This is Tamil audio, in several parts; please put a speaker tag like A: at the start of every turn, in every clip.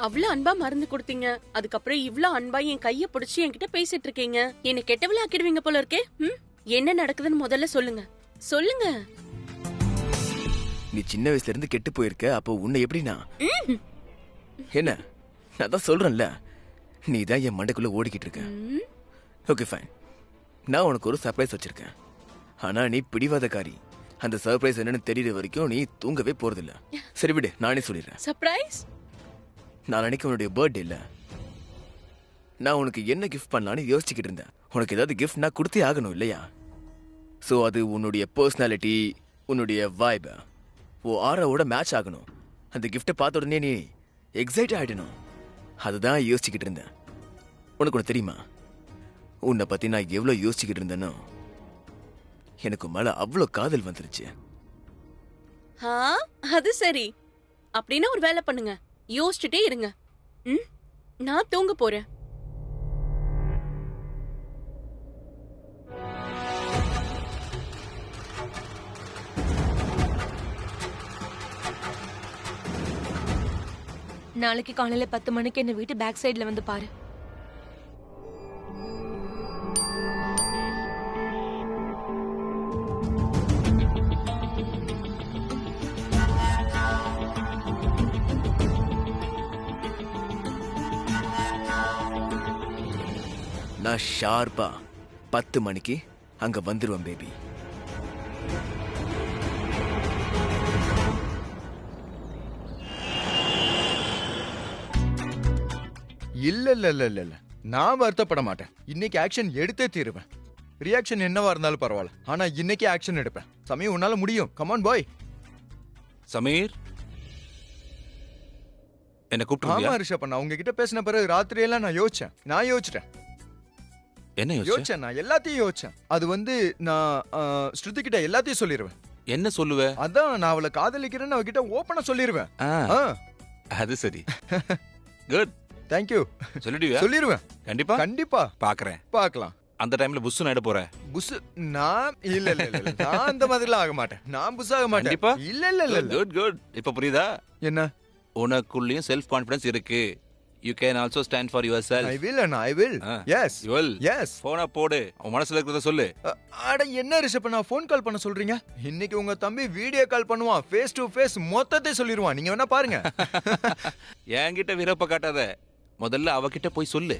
A: அவ்வளவு அன்பா மருந்து கொடுத்தீங்க, அதுக்கப்புறம் இவ்ளோ அன்பா என் கைய பிடிச்சு என்கிட்ட பேசிட்டு இருக்கீங்க. என்ன கெட்டவள ஆக்கிடுவீங்க போல இருக்கே. என்ன நடக்குதுன்னு முதல்ல சொல்லுங்க சொல்லுங்க.
B: நீ சின்ன வயசுல இருந்து கெட்டு போயிருக்க. அப்போ உன்னை எப்படின்னா என்ன? நான் தான் சொல்றேன்ல, நீ தான் என் மண்டைக்குள்ள ஓடிக்கிட்டு இருக்க. ஓகே ஃபைன், நான் உனக்கு ஒரு சர்ப்ரைஸ் வச்சிருக்கேன். ஆனா நீ பிடிவாதக்காரி. அந்த சர்ப்ரைஸ் என்னன்னு தெரியற வரைக்கும் நீ தூங்கவே போறதில்ல. சரி விடு, நானே சொல்லிடுறேன்.
A: சர்ப்ரைஸ்?
B: நாளைக்கு உன்னுடைய பர்த்டே இல்ல. நான் உனக்கு என்ன கிஃப்ட் பண்ணலான்னு யோசிச்சுக்கிட்டு இருந்தேன். உனக்கு ஏதாவது கிஃப்ட் நான் கொடுத்தே ஆகணும் இல்லையா? ஸோ அது உன்னுடைய பர்சனாலிட்டி, உன்னுடைய வைப், ஆராவோட மேட்ச் ஆகணும். அந்த கிஃப்டை பார்த்த உடனே நீ எக்ஸைட் ஆயிடணும். அதுதான் யோசிச்சுக்கிட்டு இருந்தேன். உனக்கு ஒன்று தெரியுமா, உன்னை பத்தி நான் எவ்வளோ யோசிச்சுக்கிட்டு இருந்தேனோ எனக்கு மேல அவ்வளோ காதல் வந்துருச்சு.
A: அது சரி. அப்படின்னா ஒரு வேலை பண்ணுங்க, யோசிச்சுட்டே இருங்க. நான் தூங்க போறேன்.
C: நாளைக்கு காலையில 10 மணிக்கு என்ன வீட்டு பேக் சைடுல வந்து பாரு.
B: நான் ஷார்ப்பா 10 மணிக்கு அங்க வந்துருவேன் பேபி.
D: இல்ல இல்ல இல்ல இல்ல இல்ல, நான் வருத்தப்பட மாட்டேன். இன்னைக்கு ஆக்ஷன் எடுத்தே தீருவேன். ரியாக்ஷன் என்னவா இருந்தாலும் பரவாயில்ல, ஆனா இன்னைக்கு ஆக்ஷன் எடுப்பேன். சமீர், உன்னால முடியும். கமான் பாய்.
E: சமீர், என்ன கூப்பிட்டு?
D: ஆமா ரிஷப், நான் உங்ககிட்ட பேசின பிறகு ராத்திரியெல்லாம் நான் யோசிச்சிட்டேன்.
E: என்ன
D: யோசிச்சேன்? நான் எல்லாத்தையும் யோசிச்சேன். அது நான் ஸ்ருதி கிட்ட எல்லாத்தையும் சொல்லிடுவேன்.
E: என்ன சொல்லுவ?
D: அதான், நான் அவளை காதலிக்கிறேன்னு அவகிட்ட ஓப்பனா சொல்லிடுவேன்.
E: அது சரி. Good,
D: thank you.
E: சொல்லிடுவியா?
D: சொல்லிடுவேன்.
E: கண்டிப்பா
D: கண்டிப்பா.
E: பார்க்கலாம். அந்த டைம்ல புஸ் நட போற?
D: புஸ் நான் இல்ல இல்ல இல்ல, நான் அந்த மாதிரிலாம் ஆக மாட்டேன். நான் புஸ் ஆக மாட்டேன்.
E: கண்டிப்பா
D: இல்ல இல்ல இல்ல.
E: குட். இப்ப புரியுதா?
D: என்ன?
E: உனக்குள்ளேயும் செல்ஃப் கான்ஃபிடன்ஸ் இருக்கு. You can also stand for yourself.
D: I will. Yes.
E: You will.
D: Yes.
E: போனா போடு, உன் மனசுல இருக்கிறத சொல்லு.
D: அட என்ன ரிஷப், நான் ஃபோன் கால் பண்ண சொல்றீங்க? இன்னைக்கு உங்க தம்பி வீடியோ கால் பண்ணுவான். ஃபேஸ் டு ஃபேஸ் மொத்தத்தை சொல்லிடுவான். நீங்க வேணா பாருங்க.
E: என்கிட்ட விருப்ப காட்டாத. முதல்ல அவகிட்ட போய் சொல்லு.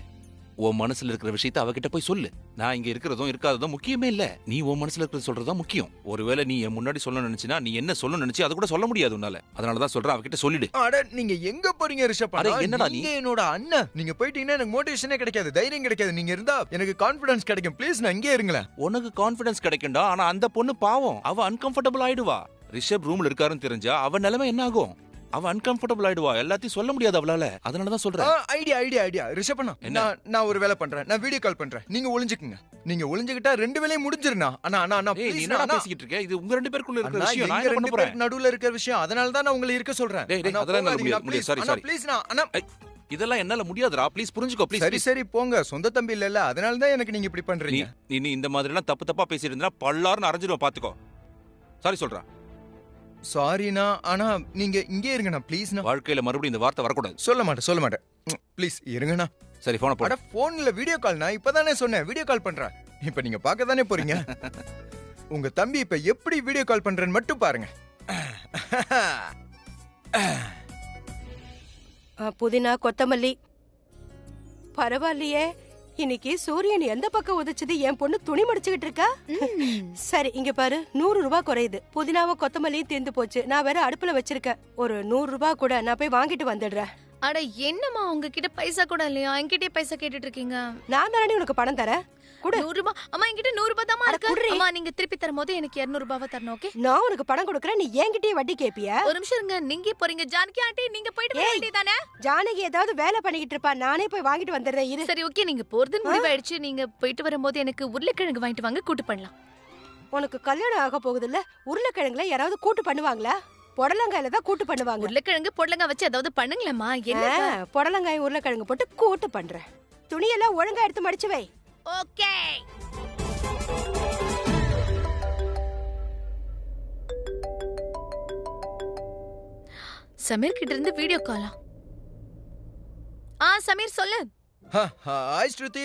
E: உன் மனசுல இருக்கிற விஷயத்தை அவகிட்ட போய் சொல்லு. நான் இங்க இருக்கிறதும் இருக்காததும் முக்கியமே இல்ல. நீ உன் மனசுல இருக்கிறத சொல்றதுதான் முக்கியம். ஒருவேளை நீ என் முன்னாடி சொல்ல நினைச்சினா நீ என்ன சொல்ல நினைச்சி அது கூட சொல்ல முடியாது உன்னால. அதனாலதான் சொல்றேன், அவகிட்ட சொல்லிடு.
D: அட நீங்க எங்க போறீங்க ரிஷப்?
E: என்னடா
D: நீங்க என்னோட அண்ணன். நீங்க போயிட்டீங்கன்னா எனக்கு மோட்டிவேஷனே கிடைக்காது, தைரியம் கிடைக்காது. நீங்க இருந்தா எனக்கு கான்ஃபிடன்ஸ் கிடைக்கும். ப்ளீஸ் நான் இங்கே இருங்களேன்.
E: உனக்கு கான்ஃபிடன்ஸ் கிடைக்கும்டா, ஆனா அந்த பொண்ணு பாவம், அவ அன்கம்ஃபர்டபிள் ஆயிடுவா. ரிஷப் ரூம்ல இருக்காருன்னு தெரிஞ்சா அவ நிலைமை என்ன ஆகும்? அவ அன்கம்ஃபர்டபிள் ஆயிடுவா. எல்லாத்தையும் சொல்ல முடியாது அவளால. அதனாலதான் சொல்றேன்.
D: ஐடியா ரிஷப் அண்ணா, நான் ஒரு வேலை பண்றேன். நான் வீடியோ கால் பண்றேன். நீங்க ஒளிஞ்சுக்குங்க. நீங்க ஒளிஞ்சுக்கிட்டா 2 வேலையும் முடிஞ்சிருண்ணா. அண்ணா
E: ப்ளீஸ், என்னடா பேசிக்கிட்டு இருக்க? இது உங்க 2 பேருக்குள்ள இருக்கிற விஷயம். நான் என்ன பண்ண போறேன்?
D: நடுவுல இருக்கிற விஷயம். அதனால தான் நான் உங்களை இருக்க சொல்றேன்.
E: அதெல்லாம் முடியாது. சாரி
D: ப்ளீஸ் அண்ணா.
E: இதெல்லாம் என்னால முடியாதுடா. ப்ளீஸ் புரிஞ்சுக்கோ. ப்ளீஸ்.
D: சரி போங்க. சொந்த தம்பி இல்ல, அதனால தான் எனக்கு நீங்க இப்படி பண்றீங்க.
E: நீ இந்த மாதிரி எல்லாம் தப்பா பேசிட்டு இருந்தா பல்லார்னு அரைஞ்சிடுவ, பாத்துக்கோ. சாரி சொல்றேன்.
D: சாரிண்ணா, ஆனா நீங்க இங்கே இருங்கண்ணா ப்ளீஸ்ண்ணா.
E: வாழ்க்கையில மறுபடியும் இந்த வார்த்தை வரக்கூடாது.
D: சொல்ல மாட்டேன். ப்ளீஸ் இருங்கண்ணா.
E: சரி, போன போட.
D: போன்ல வீடியோ கால்னா இப்பதானே சொன்னேன். வீடியோ கால் பண்றேன். இப்ப நீங்க பார்க்க தானே போறீங்க. உங்க தம்பி இப்ப எப்படி வீடியோ கால் பண்றேன்னு மட்டும் பாருங்க.
F: புதினா, கொத்தமல்லி. பரவாயில்லையே, இன்னைக்கு சூரியன் எந்த பக்கம் உதிச்சது? என் பொண்ணு துணி மடிச்சுக்கிட்டு இருக்கா. சரி, இங்க பாரு, 100 ரூபாய் குறையுது. புதினாவும் கொத்தமல்லியும் தீர்ந்து போச்சு. நான் வேற அடுப்புல வச்சிருக்கேன். ஒரு 100 ரூபாய் கூட, நான் போய் வாங்கிட்டு வந்துடுறேன்.
C: அட என்னம்மா, உங்ககிட்ட பைசா கூட இல்லையா? என்கிட்டயே பைசா கேட்டுட்டு இருக்கீங்க.
F: நான் தானே உனக்கு பணம் தரேன்.
C: 100 ரூபாய். அம்மா, என்கிட்ட 100 ரூபாய் தான் இருக்கு. அம்மா, நீங்க திருப்பி தரும்போது எனக்கு 200 ரூபாய் தரணும். ஓகே?
F: நான் உனக்கு பணம் கொடுக்கறேன், நீ என்கிட்டயே வட்டி கேப்பியா?
C: ஒரு நிமிஷம் இருங்க. நீங்க போறீங்க ஜானகி ஆண்டி, நீங்க போயிட்டு வர வேண்டியதானே?
F: ஜானகி ஏதாவது வேலை பண்ணிக்கிட்டு இருப்பா, நானே போய் வாங்கிட்டு வந்துடுறேன். இரு.
C: சரி, ஓகே, நீங்க போறதுன்னு முடிவாயிடுச்சு. நீங்க போயிட்டு வரும்போது எனக்கு உருளைக்கிழங்கு வாங்கிட்டு வாங்க, கூட்டு பண்ணலாம்.
F: உனக்கு கல்யாணம் ஆக போகுது இல்ல? உருளைக்கிழங்குல யாராவது கூட்டு பண்ணுவாங்களா? புடலங்காயில தான் கூட்டு பண்ணுவாங்க.
C: உருளைக்கிழங்கு பொடலங்காய் வச்சு ஏதாவது பண்ணுங்களேம்மா. என்ன?
F: புடலங்காய் உருளைக்கிழங்கு போட்டு கூட்டு பண்றேன். துணியெல்லாம் ஒழுங்கா எடுத்து மடிச்சு வை.
C: ஓகே. சமீர் கிட்ட இருந்து வீடியோ காலா? சமீர் சொல்லு.
D: ஹாய் ஸ்ருதி.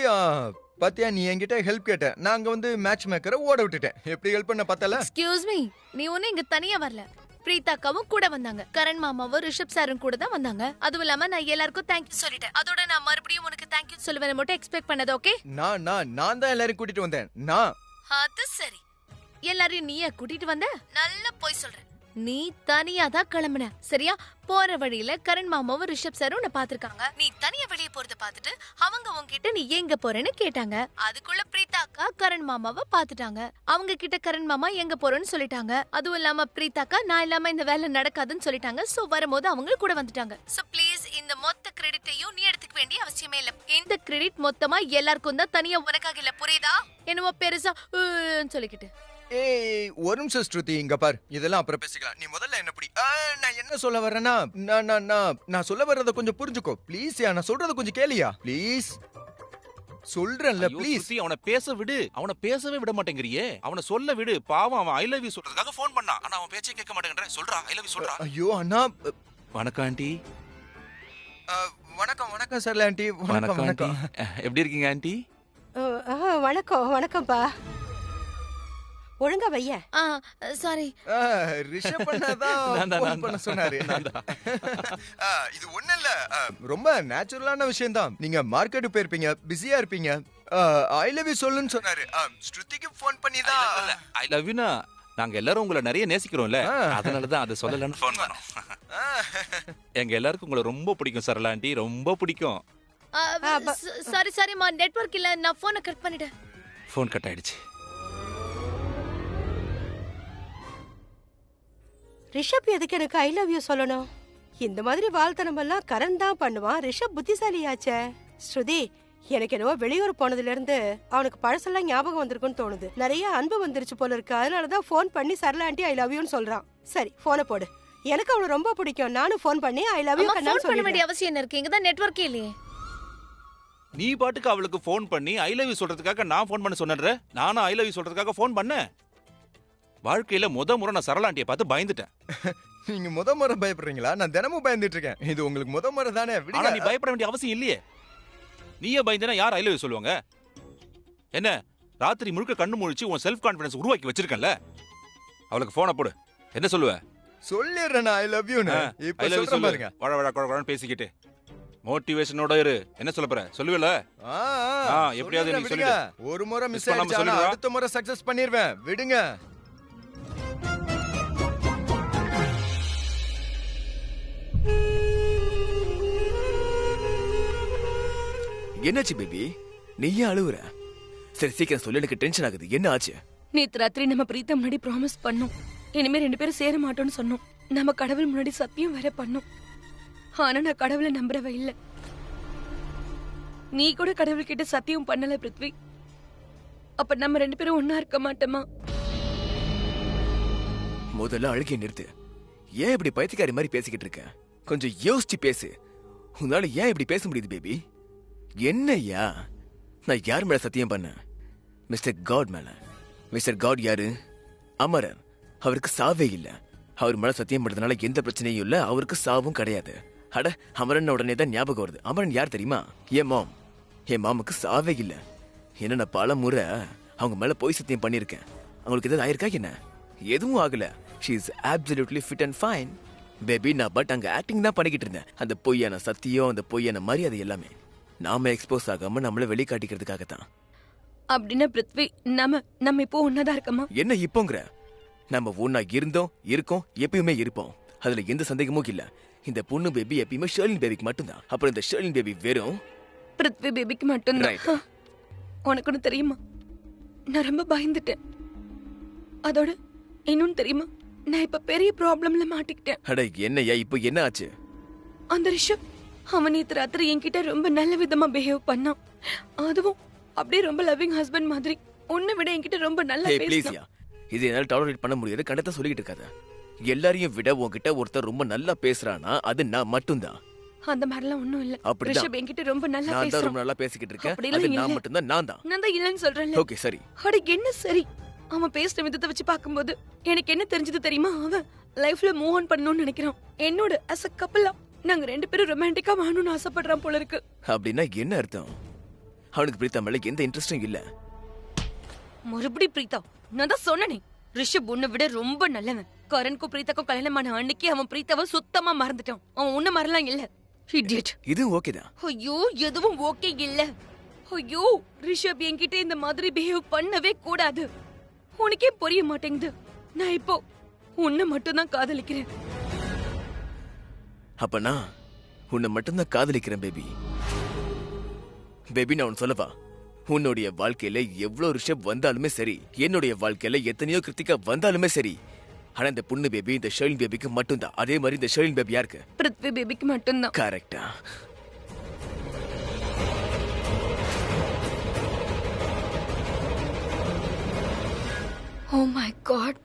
D: பாத்தியா, நீ என்கிட்ட ஹெல்ப் கேட்ட, நான் அங்க வந்து மேட்ச் மேக்கரை ஓட விட்டுட்டேன். எப்படி ஹெல்ப் பண்ண பார்த்தல?
C: எக்ஸ்கியூஸ் மீ, நீ ஒண்ணு இங்க தனியா வரல. பிரீதாக்காவும் கூட வந்தாங்க, கரண் மாமாவும் ரிஷப் சாரும் கூட தான் வந்தாங்க. அதுவும் இல்லாம நான் எல்லாருக்கும் தேங்க்யூ சொல்லிட்டேன். அதோட நான் மறுபடியும் உனக்கு தேங்க்யூ சொல்லுவேன் மட்டும் எக்ஸ்பெக்ட் பண்ணது. ஓகே?
D: நான் தான் எல்லாரையும் கூட்டிட்டு வந்தேன்.
C: அது சரி, எல்லாரையும் நீயே கூட்டிட்டு வந்த? நல்ல போய் சொல்ற. நீ தனியா தான் கிளம்புன, சரியா? போற வழியில கரண் மாமாவும் ரிஷப் சாரும் உன்னை பாத்துருக்காங்க. நீ தனியா வெளியே போறத பாத்துட்டு அவங்க உன்கிட்ட நீ எங்க போறேன்னு கேட்டாங்க. அதுக்குள்ள பிரீதாக்கா கரண் மாமாவை பாத்துட்டாங்க. அவங்க கிட்ட கரண் மாமா எங்க போறேன்னு சொல்லிட்டாங்க. அதுவும் இல்லாம பிரீதாக்கா நான் இல்லாம இந்த வேலை நடக்காதுன்னு சொல்லிட்டாங்க. சோ வரும்போது அவங்க கூட வந்துட்டாங்க. சோ ப்ளீஸ் இந்த மொத்த கிரெடிட்டையும் நீ எடுத்துக்க வேண்டிய அவசியமே இல்ல. இந்த கிரெடிட் மொத்தமா எல்லாருக்கும் தான், தனியா உனக்காக இல்ல. புரியுதா? என்னவோ பெருசா சொல்லிக்கிட்டு.
D: ஏய், ஒரு நிமிஷம் ஸ்ருதி, இங்க பார். இதெல்லாம் அப்புறம் பேசிக்கலாம். நீ முதல்ல என்ன பிடி. நான் என்ன சொல்ல வரேன்னா, நான் சொல்ல வர்றத கொஞ்சம் புரிஞ்சுக்கோ ப்ளீஸ். நான் சொல்றத கொஞ்சம் கேளியா ப்ளீஸ். சொல்றேன்ல ப்ளீஸ்.
E: அவனை பேச விடு. அவனை பேசவே விட மாட்டேங்கிறியே. அவனை சொல்ல விடு. பாவம், அவன் ஐ லவ் யூ சொல்றதுக்காக ஃபோன் பண்ணான். ஆனா அவன் பேச்சே கேட்க மாட்டேங்கற. சொல்றா, ஐ லவ் யூ சொல்றா.
D: ஐயோ அண்ணா.
E: வணக்கம் ஆண்டி.
D: வணக்கம் சார் ஆண்டி. வணக்கம்.
E: எப்படி இருக்கீங்க ஆண்டி?
F: வணக்கம்ப்பா. ஒழுங்கா வைய.
C: சாரி,
D: ரிஷப் பண்ண சொன்னாரு. இது ஒண்ணு இல்ல, ரொம்ப நேச்சுரலான விஷயம் தான். நீங்க மார்க்கெட் போயிருப்பீங்க, பிஸியா இருப்பீங்க. ஐ லவ் யூ சொல்லுன்னு சொன்னாரு. ஸ்ருதிக்கு ஃபோன் பண்ணி தான்
E: ஐ லவ் யூனா நாங்க எல்லாரும் உங்களை நிறைய நேசிக்கிறோம்ல, அதனால தான் அதை சொல்லலன்னு ஃபோன் பண்ணோம். எங்க எல்லாருக்கும் உங்களை ரொம்ப பிடிக்கும் சரளா ஆண்டி, ரொம்ப பிடிக்கும்.
C: சாரிமா, நெட்வொர்க் இல்ல, நான் போனை கட் பண்ணிட்டேன்.
E: ஃபோன் கட் ஆயிடுச்சு.
F: ரிஷப் எதுக்கு எனக்கு ஐ லவ் யூ சொல்லணும்? இந்த மாதிரி வாழ்த்தனம் எல்லாம் கரண் தான் பண்ணுவான். ரிஷப் புத்திசாலியாச்சே. ஸ்ருதி, எனக்கு என்னவோ வெளியூர் போனதுல இருந்து அவனுக்கு பழசெல்லாம் ஞாபகம் வந்திருக்குன்னு தோணுது. நிறைய அன்பு வந்துருச்சு போல இருக்கு. அதனாலதான் போன் பண்ணி சரளா ஆண்டி ஐ லவ் யூன்னு சொல்றான். சரி, போனை போடு. எனக்கு அவனை ரொம்ப பிடிக்கும். நானும் போன் பண்ணி ஐ லவ் யூ
C: கண்ணான்னு சொல்ல வேண்டிய அவசியம் என்ன இருக்கு? இங்க தான் நெட்வொர்க்கே இல்லையே.
E: நீ பாட்டுக்கு அவளுக்கு ஃபோன் பண்ணி ஐ லவ் யூ சொல்றதுக்காக நான் ஃபோன் பண்ண சொன்னேன். நானும் ஐ லவ் யூ சொல்றதுக்காக ஃபோன் பண்ணேன். வாழ்க்கையில முறை நான் சரளாண்டியை பார்த்து பயந்துட்டேன்.
D: நீங்க முறை பயப்படுறீங்களா? நான் தினமும் பயந்துட்டு இருக்கேன். இது உங்களுக்கு முறை தானே?
E: ஆனா நீ பயப்பட வேண்டிய அவசியம் இல்லையே. நீயே பயந்தனா யார் ஐ லவ் யூ சொல்லுவாங்க? என்ன ராத்திரி முழுக்க கண்ணு முழிச்சு உன் செல்ஃப் கான்ஃபிடன்ஸ் உருவாக்கி வச்சிருக்கல, அவளுக்கு போனை போடு. என்ன சொல்லுவ?
D: சொல்லிடுறேன் ஐ லவ் யூ. இப்ப சொல்றேன் பாருங்க.
E: வட வட குழகுழன்னு பேசிக்கிட்டு மோட்டிவேஷனோட இரு. என்ன சொல்ல போற? சொல்லுவல. எப்படியாவது நீ சொல்லிடு.
D: ஒரு முறை மிஸ் ஆயிடுச்சு, அடுத்த முறை சக்சஸ் பண்ணிடுவேன். விடுங்க.
B: என்னாச்சு பேபி? நீயே அழுவுற? சரி சீக்கிரம் சொல்லு, எனக்கு டென்ஷன் ஆகுது. என்ன ஆச்சு?
G: நேத்து ராத்திரி நம்ம பிரீத்தா முன்னாடி ப்ராமிஸ் பண்ணோம், இனிமே 2 பேரும் சேர மாட்டோம்னு சொன்னோம். நம்ம கடவுள் முன்னாடி சத்தியம் வேற பண்ணோம். ஆனா நான் கடவுளை நம்புறவ இல்ல. நீ கூட கடவுள் கிட்ட சத்தியம் பண்ணல பிருத்வி. அப்ப நம்ம 2 பேரும் ஒன்னா இருக்க மாட்டோமா?
B: முதல்ல அழுகை நிறுத்து. ஏன் இப்படி பைத்தியக்காரி மாதிரி பேசிக்கிட்டு இருக்க? கொஞ்சம் யோசிச்சு பேசு. உன்னால ஏன் இப்படி பேச முடியுது பேபி? என்னையா? நான் யார் மேல சத்தியம் பண்ண? மிஸ்டர் காட் மேல. மிஸ்டர் காட் யாரு? அமரன். அவருக்கு சாவே இல்ல. அவர் மேல சத்தியம் பண்றதுனால எந்த பிரச்சனையும் இல்ல, அவருக்கு சாவும் கிடையாது. அட, அமரன் உடனே தான் ஞாபகம் வருது. அமரன் யார் தெரியுமா? என் மாம். என் மாமுக்கு சாவே இல்ல. என்ன, நான் பல முறை அவங்க மேல போய் சத்தியம் பண்ணிருக்கேன். அவங்களுக்கு ஏதாவது ஆயிருக்கா என்ன? எதுவும் ஆகல. She is absolutely fit and fine. Baby, நான் பட் அங்க ஆக்டிங் தான் பண்ணிக்கிட்டு இருந்தேன். அந்த பொய்யான சத்தியம், அந்த பொய்யான மரியாதை எல்லாமே நாம எக்ஸ்போஸ் ஆகாம நம்மள வெளிக்காட்டிக்கிறதுக்காக தான்.
G: அப்படின்னா பிருத்வி, நம்ம இப்போ ஒன்னாதான் இருக்கமா?
B: என்ன இப்போங்கிற? நம்ம ஒன்னா இருந்தோம், இருக்கோம், எப்பயுமே இருப்போம். அதுல எந்த சந்தேகமும் இல்ல. இந்த பொண்ணு பேபி எப்பயுமே ஷர்லின் பேபிக்கு மட்டும்தான். அப்புறம் இந்த ஷர்லின் பேபி வெறும்
G: பிருத்வி பேபிக்கு மட்டும்தான். உனக்கு ஒண்ணு தெரியுமா? நான் ரொம்ப பயந்துட்டேன். அதோட இன்னொன்னு தெரியுமா? நான் இப்ப பெரிய ப்ராப்ளம்ல மாட்டிக்கிட்டேன்.
B: அட என்னையா, இப்போ என்ன ஆச்சு?
G: அந்த ரிஷப், அவன் நேத்து ராத்திரி என்கிட்ட ரொம்ப நல்ல விதமா பிஹேவ் பண்ணான். அதுவும் அப்படியே ரொம்ப லவ்விங் ஹஸ்பண்ட் மாதிரி. உன்னை விட என்கிட்ட ரொம்ப நல்லா பேசினான்.
B: இது என்னால டாலரேட் பண்ண முடியாது. கண்டத்தை சொல்லிக்கிட்டு இருக்காத. எல்லாரையும் விட உன்கிட்ட ஒருத்தர் ரொம்ப நல்லா பேசுறானா அது நான் மட்டும்தான்.
G: அந்த மாதிரிலாம் ஒண்ணும் இல்ல. ரிஷப் என்கிட்ட ரொம்ப நல்லா
B: பேசுறான். நான் ரொம்ப நல்லா பேசிக்கிட்டு இருக்கேன். அது நான் மட்டும்தான். நான் தான்
G: இல்லன்னு சொல்றேன்.
B: ஓகே சரி.
G: அட என்ன சரி? அவன் பேசுற விதத்தை வச்சு பாக்கும்போது எனக்கு என்ன தெரிஞ்சது தெரியுமா? அவன் லைஃப்ல மூவ் ஆன் பண்ணணும்னு நினைக்கிறான். என்னோட as a couple நாங்க 2 பேரும் ரொமான்டிக்கா வாழணும்னு ஆசைப்படுறோம் போல இருக்கு.
B: அப்படின்னா என்ன அர்த்தம்? அவனுக்கு பிரீத்தா மேல எந்த இன்ட்ரெஸ்டும் இல்ல.
G: மறுபடி பிரீதா, நான் தான் சொன்னனே, ரிஷப் உன்னை விட ரொம்ப நல்லவன். கரண்க்கும் பிரீத்தாக்கும் கல்யாணமான அன்னைக்கு அவன் பிரீத்தாவை சுத்தமா மறந்துட்டான். அவன் உன்ன மறலாம் இல்ல. இடியட்.
B: இது ஓகே தான்.
G: ஐயோ, எதுவும் ஓகே இல்ல. ஐயோ, ரிஷப் என்கிட்ட இந்த மாதிரி பிஹேவ் பண்ணவே கூடாது. உனக்கே புரிய மாட்டேங்குது. நான் இப்போ உன்னை மட்டும் தான் காதலிக்கிறேன்.
B: அப்ப நான் உன்னை மட்டும்தான் காதலிக்கிறேன் பேபி. பேபி, நான் உன் சொல்லவா, உன்னுடைய வாழ்க்கையில எவ்வளவு ரிஷப் வந்தாலுமே சரி, என்னுடைய வாழ்க்கையில எத்தனையோ கிருத்திகா வந்தாலுமே சரி, ஆனா இந்த பொண்ணு பேபி இந்த ஷர்லின் பேபிக்கு மட்டும்தான். அதே மாதிரி இந்த ஷர்லின் பேபி யாருக்கு?
G: பிருத்வி பேபிக்கு மட்டும்தான்.
B: கரெக்டா?
H: ஓ மை காட்,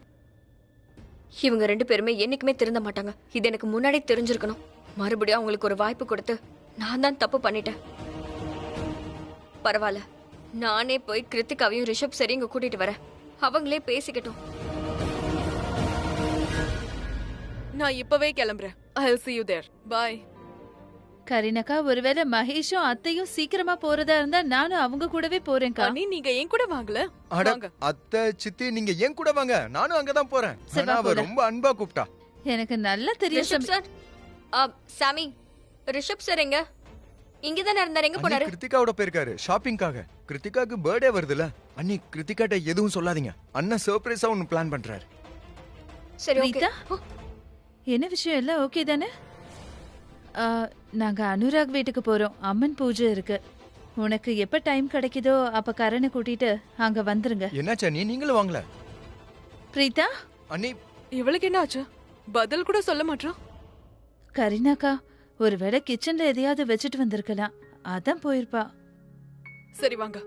H: இவங்க 2 பேருமே என்னைக்குமே திருந்த மாட்டாங்க. இது எனக்கு முன்னாடி தெரிஞ்சிருக்கணும். மறுபடியும் அவங்களுக்கு ஒரு வாய்ப்பு கொடுத்து நான் தான் தப்பு பண்ணிட்டேன். பரவாயில்ல, நானே போய் கிருத்திகாவையும் ரிஷப் சரி இங்க கூட்டிட்டு வரேன். அவங்களே பேசிக்கட்டும்.
I: நான் இப்பவே கிளம்புறேன். I'll see you there. Bye.
J: கரீனாக்கா, ஒருவேளை மகேஷும் அத்தையும் சீக்கிரமா போறதா இருந்தா நானும் அவங்க கூடவே போறேன்க்கா.
I: அண்ணி, நீங்க என் கூட வாங்கல?
D: அட
I: வாங்க.
D: அத்தை சித்தி நீங்க ஏன் கூட வாங்க, நானும் அங்கதான் போறேன்.
J: சரி,
D: ஆனா
J: வா,
D: அவ
J: போலாம்.
D: ரொம்ப அன்பா கூப்பிட்டா.
J: எனக்கு நல்லா தெரியும்
H: ரிஷப் சார், சாமி, ரிஷப் சார் எங்க? இங்கதானே இருந்தாரு, எங்க
D: அண்ணி
H: போனாரு?
D: கிருத்திகாவோட போயிருக்காரு ஷாப்பிங்காக. கிருத்திகாக்கு பர்த்டே வருதுல. அண்ணி கிருத்திகாட்ட எதுவும் சொல்லாதீங்க. அண்ணா சர்ப்ரைஸா ஒன்னு பிளான் பண்றாரு.
H: சரி, ஓகே.
J: பிரீதா, என்ன விஷயம், எல்லாம் ஓகே தானே? நாங்க அனுராக் வீட்டுக்கு போறோம். அம்மன் பூஜை இருக்கு. உனக்கு எப்ப டைம் கிடைக்குதோ அப்ப கரனை கூட்டிட்டு அங்க வந்துருங்க.
D: என்னாச்சு அண்ணி, நீங்களும் வாங்கல?
J: பிரீதா,
D: அண்ணி
I: இவளுக்கு என்ன ஆச்சு? பதில் கூட சொல்ல மாட்டான்.
J: கரீனாக்கா ஒருவேளை கிச்சன்ல எதையாவது வச்சுட்டு வந்திருக்கலாம், அதான் போயிருப்பா.
I: சரி, வாங்க.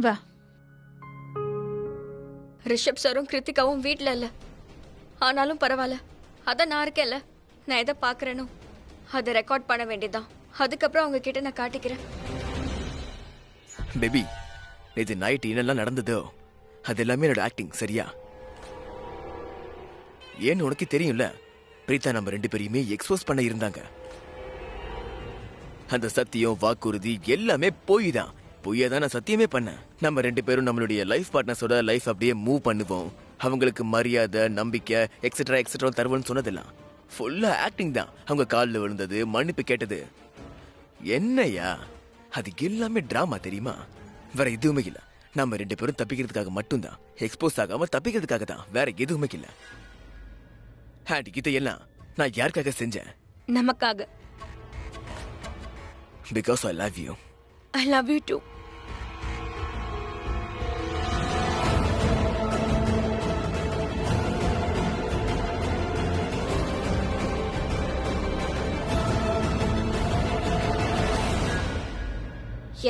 J: வா.
H: ரிஷப் சாரும் கிருத்திகாவும் வீட்ல இல்ல. ஆனாலும் பரவாயில்ல, அதான் நான் இருக்கேன்ல. நான் எதை பாக்குறேனோ அதை ரெக்கார்ட் பண்ண வேண்டியதான். அதுக்கப்புறம் அவங்க கிட்ட நான் காட்டிக்கிறேன்.
B: பேபி, இது நைட் என்னெல்லாம் நடந்ததோ அது எல்லாமே என்னோட ஆக்டிங், சரியா? ஏன்னு உனக்கு தெரியும்ல, பிரீதா நம்ம 2 பேரையுமே எக்ஸ்போஸ் பண்ண இருந்தாங்க. அந்த சத்தியம் வாக்குறுதி எல்லாமே போய் தான். பொய்யா தான் நான் சத்தியமே பண்ணேன். நம்ம 2 பேரும் நம்மளுடைய லைஃப் பார்ட்னர்ஸோட லைஃப் அப்படியே மூவ் பண்ணுவோம். அவங்களுக்கு மரியாதை, நம்பிக்கை எக்ஸெட்ரா எக்ஸெட்ரா தருவோம்னு சொன்னதெல்லாம் ஃபுல்லா ஆக்டிங் தான். அவங்க காலில் விழுந்தது, மன்னிப்பு கேட்டது, என்னையா அது எல்லாமே டிராமா, தெரியுமா? வேற எதுவுமே இல்ல. நம்ம 2 பேரும் தப்பிக்கிறதுக்காக மட்டும்தான். எக்ஸ்போஸ் ஆகாம தப்பிக்கிறதுக்காக தான், வேற எதுவுமே இல்ல. ஹேண்ட் இதையெல்லாம் நான் யாருக்காக செஞ்சேன்?
G: நமக்காக.
B: Because I love you.
G: I love you too.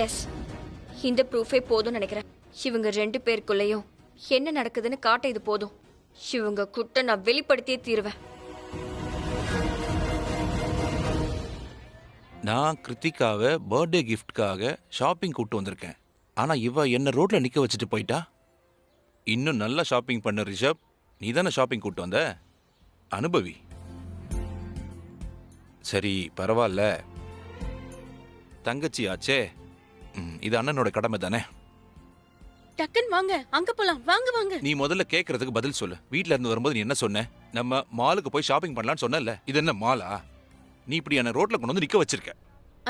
H: Yes, இந்த ப்ரூஃபே போதும்னு நினைக்கிறேன். இவங்க 2 பேருக்குள்ளேயும் என்ன நடக்குதுன்னு காட்ட இது போதும். இவங்க குட்ட நான் வெளிப்படுத்தியே தீருவேன்.
E: நான் கிருத்திகாவை பர்த்டே கிஃப்ட்காக ஷாப்பிங் கூட்டு வந்திருக்கேன். ஆனா இவ என்ன ரோட்ல நிக்க வச்சுட்டு போயிட்டா. இன்னும் நல்லா ஷாப்பிங் பண்ண ரிஷப், நீ தானே ஷாப்பிங் கூட்டு வந்த, அனுபவி. சரி, பரவாயில்ல, தங்கச்சி ஆச்சே. இது அண்ணனோட கடமை தானே.
A: டக்குன்னு வாங்க, அங்க போலாம். வாங்க வாங்க.
E: நீ முதல்ல கேக்குறதுக்கு பதில் சொல்லு. வீட்ல இருந்து வரும்போது நீ என்ன சொன்ன? நம்ம மாலுக்கு போய் ஷாப்பிங் பண்ணலாம்னு சொன்னல. இது என்ன மாலா? நீ இப்படி என்ன ரோட்ல கொண்டு வந்து நிக்க வச்சிருக்க.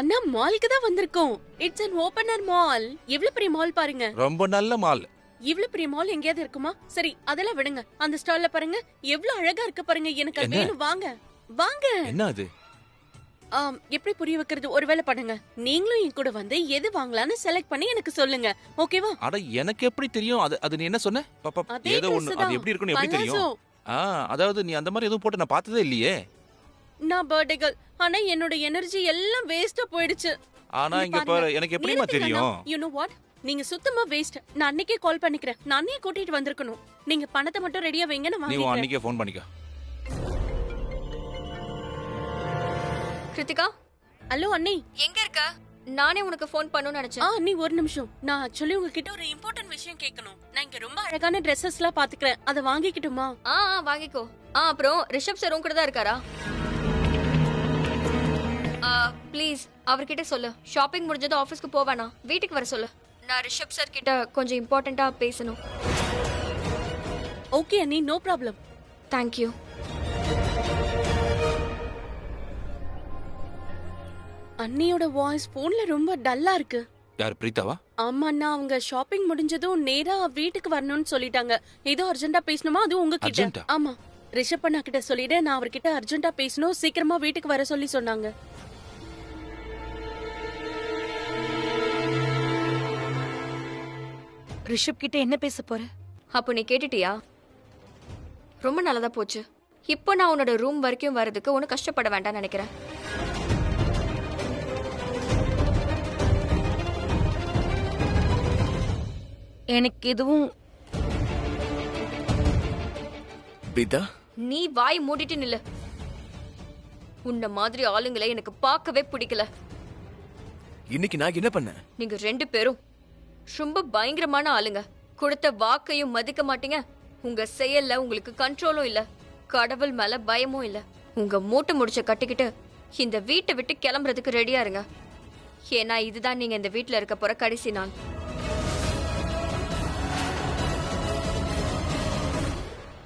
A: அண்ணா, மாலுக்கு தான் வந்திருக்கோம். It's an opener mall. எவ்வளவு பெரிய மால் பாருங்க.
E: ரொம்ப நல்ல மால்.
A: இவ்வளவு பெரிய மால் எங்கேயாவது இருக்குமா? சரி, அதெல்லாம் விடுங்க. அந்த ஸ்டால்ல பாருங்க, எவ்வளவு அழகா இருக்கு பாருங்க. எனக்கு அது
E: என்ன?
A: வேணும். வாங்க வாங்க.
E: என்ன அது?
A: எப்படி புரிய வைக்கிறது? ஒரு வேலை பண்ணுங்க, நீங்களும் என் கூட வந்து எது வாங்கலாம்னு செலக்ட் பண்ணி எனக்கு சொல்லுங்க, ஓகேவா?
E: அட, எனக்கு எப்படி தெரியும்? அது நீ என்ன சொன்ன?
A: அதே
E: ஏதோ
A: dress
E: ஒண்ணு.
A: தான்.
E: அது எப்படி இருக்குன்னு எப்படி தெரியும்?
A: palazzo.
E: அதாவது நீ அந்த மாதிரி எதுவும் போட்டு நான் பார்த்ததே இல்லையே.
A: நான் பர்த்டே கேர்ள், ஆனா என்னோட எனர்ஜி எல்லாம் வேஸ்டா போயிடுச்சு.
E: ஆனா இங்க பாரு, எனக்கு எப்படிமா தெரியும்?
A: யூ நோ வாட், நீங்க சுத்தமா வேஸ்ட். நான் அன்னைக்கே கால் பண்ணிக்கிறேன். நான் அன்னையே கூட்டிட்டு வந்திருக்கணும். நீங்க பணத்தை மட்டும் ரெடியா வைங்க, நான்
E: நீ
A: வாங்கிக்கிறேன்.
E: அன்னைக்கே ஃபோன் பண்ணிக்க.
H: கிருத்திகா,
A: ஹலோ அண்ணி.
H: எங்க இருக்க? நானே உனக்கு ஃபோன் பண்ணணும்னு நினைச்சேன்.
A: அண்ணி ஒரு நிமிஷம். நான் ஆக்சுவலி உங்ககிட்ட ஒரு இம்பார்ட்டன்ட் விஷயம் கேட்கணும். நான் இங்க ரொம்ப அழகான ட்ரெஸ்ஸஸ்லாம் பாத்துக்கிறேன். அதை வாங்கிக்கிட்டுமா?
H: வாங்கிக்கோ. அப்புறம் ரிஷப் சார் உன் கூட தான் இருக்காரா? ப்ளீஸ் அவர்கிட்ட சொல்லு, ஷாப்பிங் முடிஞ்சது ஆஃபீஸ்க்கு போவேனா, வீட்டுக்கு வர சொல்லு. நான் ரிஷப் சார் கிட்ட கொஞ்சம் இம்பார்ட்டண்டா பேசணும்.
A: ஓகே அண்ணி, நோ ப்ராப்ளம்.
H: தேங்க்யூ.
A: அண்ணியோட வாய்ஸ் போன்ல ரொம்ப டல்லா இருக்கு.
E: யார், பிரீதாவா?
A: ஆமா அண்ணா, அவங்க ஷாப்பிங் முடிஞ்சதும் நேரா வீட்டுக்கு வரணும்னு சொல்லிட்டாங்க. ஏதோ அர்ஜென்ட்டா பேசணுமா, அது உங்ககிட்ட.
E: Urgent-ஆ?
A: ஆமா, ரிஷப் அண்ணா கிட்ட சொல்லிடு, நான் அவர்கிட்ட அர்ஜென்ட்டா பேசணும், சீக்கிரமா வீட்டுக்கு வர சொல்லி சொன்னாங்க.
G: ரிஷப் கிட்ட என்ன பேச போற?
H: அப்போ நீ கேட்டுட்டியா? ரொம்ப நல்லதா போச்சு. இப்போ நான் உன்னோட ரூம் வரைக்கும் வர்றதுக்கு உனக்கு கஷ்டப்பட வேண்டாம்னு நினைக்கிறேன்.
G: எனக்கு எதுவும்.
B: பிரீதா,
H: நீ வாய் மூடிட்டு நில்லு. உன்ன மாதிரி ஆளுங்களை எனக்கு பார்க்கவே பிடிக்கல.
B: இன்னைக்கு நான் என்ன பண்ணேன்?
H: நீங்க 2 பேரும் ரொம்ப பயங்கரமான ஆளுங்க. கொடுத்த வாக்கையும் மதிக்க மாட்டீங்க. உங்க செயல்ல உங்களுக்கு கண்ட்ரோலும் இல்ல, கடவுள் மேல பயமும் இல்ல. உங்க மூட்டை முடிச்ச கட்டிக்கிட்டு இந்த வீட்டை விட்டு கிளம்புறதுக்கு ரெடியா இருங்க. ஏன்னா இதுதான் நீங்க இந்த வீட்டுல இருக்க போற கடைசி நாள்.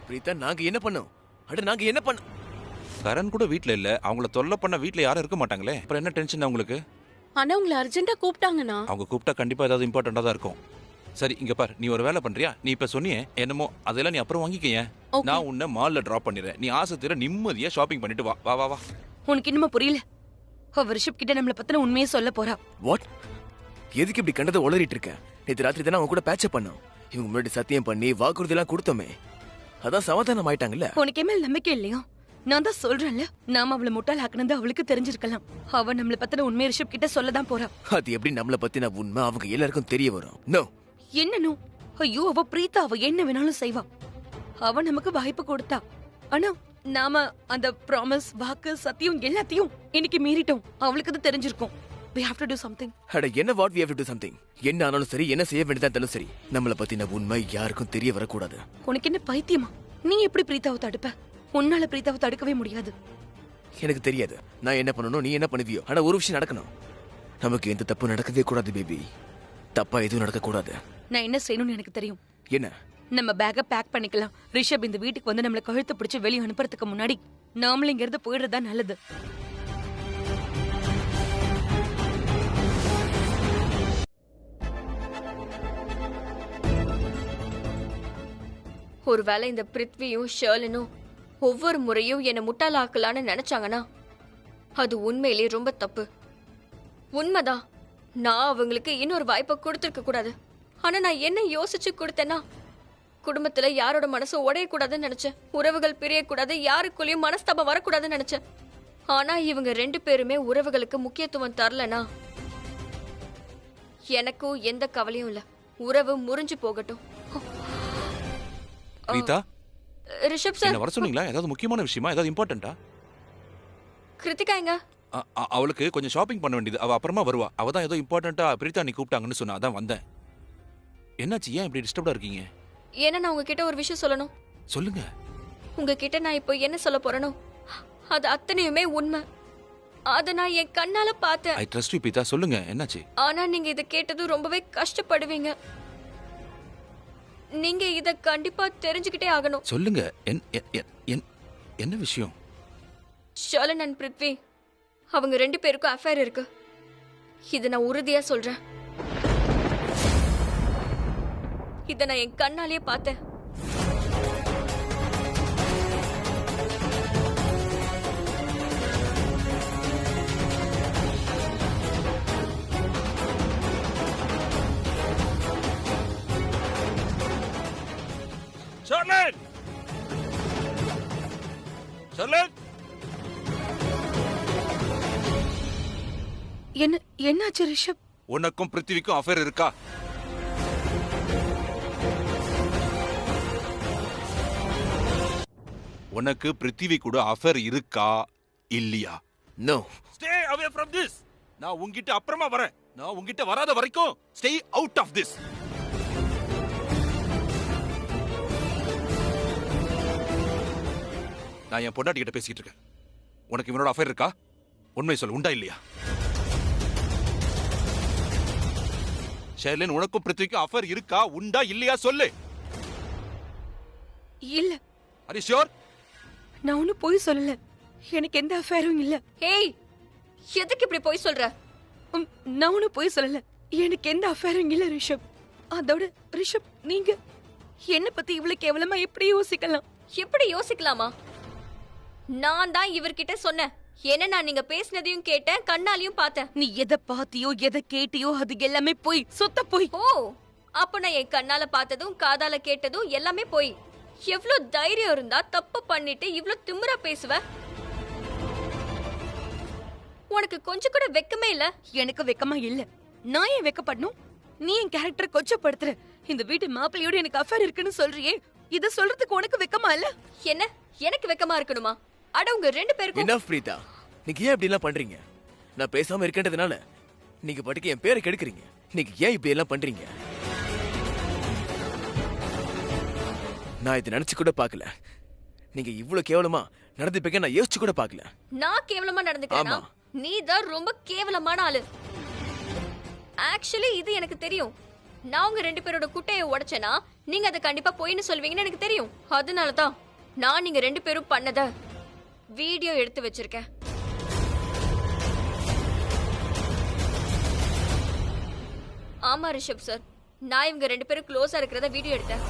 B: பிரீதா, நாங்க என்ன பண்ணோம்? அட நாங்க என்ன பண்ண?
E: கரண் கூட வீட்ல இல்ல. அவங்கள தொல்லை பண்ண வீட்ல யாரும் இருக்க மாட்டாங்களே. அப்புறம் என்ன டென்ஷன் உங்களுக்கு?
A: ஆனா உங்களை அர்ஜென்ட்டா கூப்பிட்டாங்கண்ணா.
E: அவங்க கூப்பிட்டா கண்டிப்பா ஏதாவது இம்பார்ட்டண்டா தான் இருக்கும். சரி இங்க பாரு, நீ ஒரு வேலை பண்றியா? நீ இப்ப சொன்னியே என்னமோ, அதெல்லாம் நீ அப்புறம் வாங்கிக்கேன்.
A: Okay.
E: நான் உன்னை மால்ல டிராப் பண்ணிடுறேன். நீ ஆசை தீர நிம்மதியா ஷாப்பிங் பண்ணிட்டு வா. வா வா வா.
G: உனக்கு இன்னுமா புரியல? அவ ரிஷப் கிட்ட நம்மள பத்தின உண்மையை சொல்ல போறா.
B: வாட்? எதுக்கு இப்படி கண்டதை உளறிட்டு இருக்க? நேற்று ராத்திரி தானே அவங்க கூட பேட்சப் பண்ணோம். இவங்க முன்னாடி சத்தியம் பண்ணி வாக்குறுதி எல்லாம் கொடுத்தோமே, அதான் சமாதானம் ஆயிட்டாங்கல்ல.
G: உனக்கு மேல நம்பிக்கை இல்லையா? நான் தான் சொல்றேன்ல, நாம அவளை முட்டாள் ஆக்குனது அவளுக்கு தெரிஞ்சிருக்கலாம். அவ நம்மள பத்தின உண்மையை ரிஷப் கிட்ட சொல்லதான் போறா.
B: அது எப்படி நம்மள பத்தின உண்மை அவங்க எல்லாருக்கும் தெரிய வரும்? நோ.
G: என்னன்னு? ஐயோ, அவ பிரீதா, அவ என்ன வேணாலும் செய்வா. அவ நமக்கு வாய்ப்பு கொடுத்தா. ஆனா நாம அந்த ப்ராமிஸ், வாக்கு, சத்தியம் எல்லாத்தையும் இன்னைக்கு மீறிட்டோம். அவளுக்கு அது தெரிஞ்சிருக்கும். We have to do something.
B: அட என்ன what we have to do something? என்ன ஆனாலும் சரி, என்ன செய்ய வேண்டியதா இருந்தாலும் சரி, நம்மள பத்தின உண்மை யாருக்கும் தெரிய வரக்கூடாது.
G: உனக்கு என்ன பைத்தியமா? நீ எப்படி பிரீதாவை தடுப்ப? உன்னால பிரீதாவை தடுக்கவே முடியாது.
B: எனக்கு தெரியாது நான் என்ன பண்ணணும், நீ என்ன பண்ணுவியோ. ஆனா ஒரு விஷயம் நடக்கணும். நமக்கு எந்த தப்பு நடக்கவே கூடாது பேபி. தப்பா எதுவும் நடக்க கூடாது.
G: நான் என்ன செய்யணும்னு எனக்கு தெரியும்.
B: என்ன?
G: நம்ம பேக்க பேக் பண்ணிக்கலாம். ரிஷப் இந்த வீட்டுக்கு வந்து நம்மள கழுத்து பிடிச்சு வெளியே அனுப்புறதுக்கு முன்னாடி நாமளும் இங்க இருந்து போயிடுறதா நல்லது.
H: ஒருவேளை இந்த பிருத்வியும் ஷர்லனும் ஒவ்வொரு முறையும் என்னை முட்டாளாக்கலான்னு நினைச்சாங்கன்னா அது உண்மையிலேயே ரொம்ப தப்பு. உண்மைதான், நான் அவங்களுக்கு இன்னொரு வாய்ப்பை கொடுத்துருக்க கூடாது. ஆனா நான் என்ன யோசிச்சு கொடுத்தேன்னா, குடும்பத்துல யாரோட மனசும் உடையக்கூடாதுன்னு நினைச்சேன். உறவுகள் பிரியக்கூடாது, யாருக்குள்ளேயும் மனஸ்தாபம் வரக்கூடாதுன்னு நினைச்சேன். ஆனா இவங்க 2 பேருமே உறவுகளுக்கு முக்கியத்துவம் தரலனா எனக்கும் எந்த கவலையும் இல்ல. உறவு முறிஞ்சு போகட்டும்.
E: பிரீதா,
H: ரிஷப் சார்,
E: என்ன வர சொன்னீங்களா? ஏதாவது முக்கியமான விஷயமா? ஏதாவது இம்பார்ட்டண்டா?
H: கிருத்திகா எங்க?
E: அவளுக்கு கொஞ்சம் ஷாப்பிங் பண்ண வேண்டியது. அவ அப்புறமா வருவா. அவ தான் ஏதோ இம்பார்ட்டண்டா பிரீதா நீ கூப்பிட்டாங்கன்னு சொன்னா, அதான் வந்தேன். என்னாச்சு? ஏன் இப்படி டிஸ்டர்ப்டா இருக்கீங்க?
H: ஏன்னா நான் உங்ககிட்ட ஒரு விஷயம் சொல்லணும்.
E: சொல்லுங்க.
H: உங்ககிட்ட நான் இப்போ என்ன சொல்ல போறேனோ அது அத்தனையுமே உண்மை. அத நான் என் கண்ணால பார்த்தேன்.
E: I trust you Preetha. சொல்லுங்க, என்னாச்சு?
H: ஆனா நீங்க இத கேட்டதும் ரொம்பவே கஷ்டப்படுவீங்க. நீங்க இத கண்டிப்பா தெரிஞ்சுக்கிட்டே ஆகணும்.
E: சொல்லுங்க. என்ன விஷயம்?
H: ஷர்லன் அண்ட் பிருத்வி, அவங்க 2 பேருக்கும் அஃபேர் இருக்கு. இத நான் உறுதியா சொல்றேன். இத நான் என் கண்ணாலேயே பார்த்தேன்.
E: ஷர்லன்! ஷர்லன்!
G: என்னாச்சு ரிஷப்?
E: உனக்கும் பிருத்திவிக்கும் அஃபேர் இருக்கா? உனக்கு பிருத்திவி கூட அஃபேர் இருக்கா இல்லையா?
B: No.
E: Stay away from this. நான் உன்கிட்ட அப்புறமா வரேன். நான் உன்கிட்ட வராத வரைக்கும் ஸ்டே அவுட் ஆஃப் திஸ். நான் என் பொண்டாட்டி கிட்ட பேசிட்டு இருக்கேன். உனக்கு இவனோட அஃபேர் இருக்கா? உண்மை சொல்லு, உண்டா இல்லையா? ஷெர்லின், உனக்கும் பிருத்விக்கும் அஃபேர் இருக்கா? உண்டா இல்லையா சொல்லு.
G: இல்ல.
E: Are you sure?
G: நான் ஒன்னும் போய் சொல்லல. எனக்கு எந்த அஃபேரும் இல்ல.
H: ஹேய், எதுக்கு இப்படி போய் சொல்ற?
G: நான் ஒன்னும் போய் சொல்லல. எனக்கு எந்த அஃபேரும் இல்ல ரிஷப். அதோட ரிஷப், நீங்க என்ன பத்தி இவ்வளவு கேவலமா எப்படி யோசிக்கலாம்?
H: எப்படி யோசிக்கலாமா? நான் தான் இவர்கிட்ட சொன்னேன். என்ன, நான் நீங்க பேசினதையும் கேட்டேன், கண்ணாலையும் பார்த்தேன்.
G: நீ எதை பாத்தியோ எதை கேட்டியோ அது எல்லாமே போய், சொத்த போய்.
H: ஓ, அப்ப நான் என் கண்ணால பார்த்ததும் காதால கேட்டதும் எல்லாமே போய். எவ்வளவு தைரியம் இருந்தா தப்பு பண்ணிட்டு இவ்வளவு திமிரா பேசுவ? உனக்கு கொஞ்சம் கூட வெக்கமே இல்ல?
G: எனக்கு வெக்கமா இல்ல. நான் ஏன் வெக்கப்படணும்? நீ என் கேரக்டர் கொச்சப்படுத்துற. இந்த வீட்டு மாப்பிள்ளையோட எனக்கு அஃபேர் இருக்குன்னு சொல்றியே, இத சொல்றதுக்கு உனக்கு வெக்கமா இல்ல?
H: என்ன, எனக்கு வெக்கமா இருக்கணுமா? அட, உங்க 2 பேருக்கும்
B: என்ன பிரீதா, நீங்க ஏன் இப்படி எல்லாம் பண்றீங்க? நான் பேசாம இருக்கேன்றதுனால நீங்க பாட்டுக்கு என் பேரை கெடுக்குறீங்க. நீங்க ஏன் இப்படி எல்லாம் பண்றீங்க? நான் இதை நினைச்சு கூட பார்க்கல. நீங்க இவ்வளவு கேவலமா நடந்துப்பீங்க நான் யோசிச்சு கூட பார்க்கல.
H: நான் கேவலமா நடந்துக்கிறேனா? நீ தான் ரொம்ப கேவலமான ஆளு. ஆக்சுவலி இது எனக்கு தெரியும். நான் உங்க 2 பேரோட குட்டையை உடைச்சேனா நீங்க அதை கண்டிப்பா போயின்னு சொல்வீங்கன்னு எனக்கு தெரியும். அதனாலதான் நான் நீங்க 2 பேரும் பண்ணத வீடியோ எடுத்து வச்சிருக்கேன். ஆமா ரிஷப் சார், நான் இவங்க 2 பேரும் க்ளோஸா இருக்கிறத வீடியோ எடுத்தேன்.